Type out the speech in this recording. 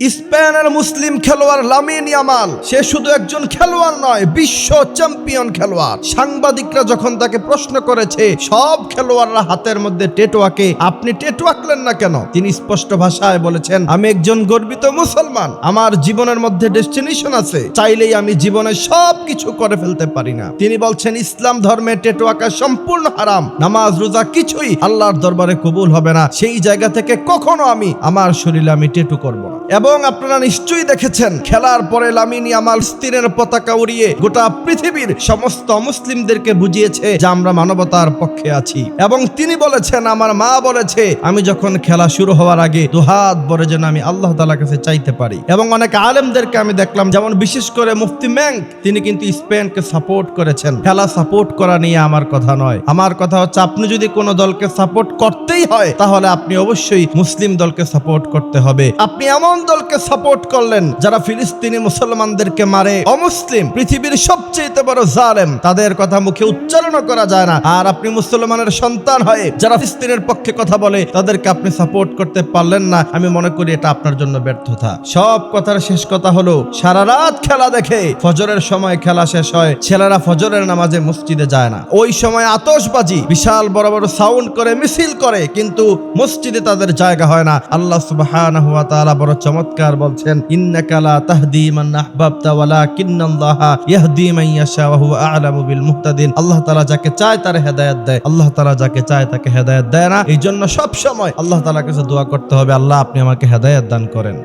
স্পেনের মুসলিম খেলোয়াড় Lamine Yamal সে শুধু একজন খেলোয়াড় নয়, বিশ্ব চ্যাম্পিয়ন খেলোয়াড়। সাংবাদিকরা যখন তাকে প্রশ্ন করেছে সব খেলোয়াড়রা হাতের মধ্যে ট্যাটু আঁকে, আপনি ট্যাটু আঁকলেন না কেন? তিনি স্পষ্ট ভাষায় বলেছেন, আমি একজন গর্বিত মুসলমান, আমার জীবনের মধ্যে ডেস্টিনেশন আছে, চাইলেই আমি জীবনে সব কিছু করে ফেলতে পারি না। তিনি বলছেন ইসলাম ধর্মে ট্যাটু আঁকা সম্পূর্ণ হারাম, নামাজ রোজা কিছুই আল্লাহর দরবারে কবুল হবে না। সেই জায়গা থেকে কখনো আমি আমার শরীরে আমি ট্যাটু করব না। এবং আপনারা নিশ্চয়ই দেখেছেন খেলার পরে লামিন ইয়ামাল ফিলিস্তিনের পতাকা উড়িয়ে গোটা পৃথিবীর সমস্ত মুসলিমদেরকে বুঝিয়েছে যে আমরা মানবতার পক্ষে আছি। এবং তিনি বলেছেন, আমার মা বলেছে আমি যখন খেলা শুরু হওয়ার আগে দুহাত ভরে যেন আমি আল্লাহ তাআলার কাছে চাইতে পারি। এবং অনেক আলেমদেরকে আমি দেখলাম, যেমন বিশেষ করে মুফতি ম্যাঙ্ক, তিনি কিন্তু স্পেনকে সাপোর্ট করেছেন। খেলা সাপোর্ট করা নিয়ে আমার কথা নয়, আমার কথা হচ্ছে আপনি যদি কোনো দলকে সাপোর্ট করতেই হয় তাহলে আপনি অবশ্যই মুসলিম দলকে সাপোর্ট করতে হবে। আপনি এমন দলকে সাপোর্ট করলেন যারা ফিলিস্তিনি মুসলমানদেরকে মারে, অমুসলিম, পৃথিবীর সবচেয়ে বড় জালেম, তাদের কথা মুখে উচ্চারণ করা যায় না। আর আপনি মুসলমানের সন্তান হয়ে যারা ফিলিস্তিনের পক্ষে কথা বলে তাদেরকে আপনি সাপোর্ট করতে পারলেন না, আমি মনে করি এটা আপনার জন্য ব্যর্থতা। সব কথার শেষ কথা হলো, সারা রাত খেলা দেখে ফজরের সময় খেলা শেষ হয়, ছেলেরা ফজরের নামাজে মসজিদে যায় না। ওই সময় আতশবাজি, বিশাল বড় বড় সাউন্ড করে মিছিল করে, কিন্তু মসজিদে তাদের জায়গা হয় না। আল্লাহ সুবহানাহু ওয়া তাআলা বড় চমৎকার বলছেন, ইন্নাকা লা তাহদি মান আহবাবতা ওয়ালাকিন্নাল্লাহা ইয়াহদি মান ইয়াশা ওয়া হুয়া আ'লামু বিল মুহতাদিন। আল্লাহ তাআলা যাকে চায় তার হেদায়েত দেয়, আল্লাহ তাআলা যাকে চায় তাকে হেদায়েত দেয় না। এই জন্য সব সময় আল্লাহ তাআলার কাছে দোয়া করতে হবে, আল্লাহ আপনি আমাকে হেদায়েত দান করেন।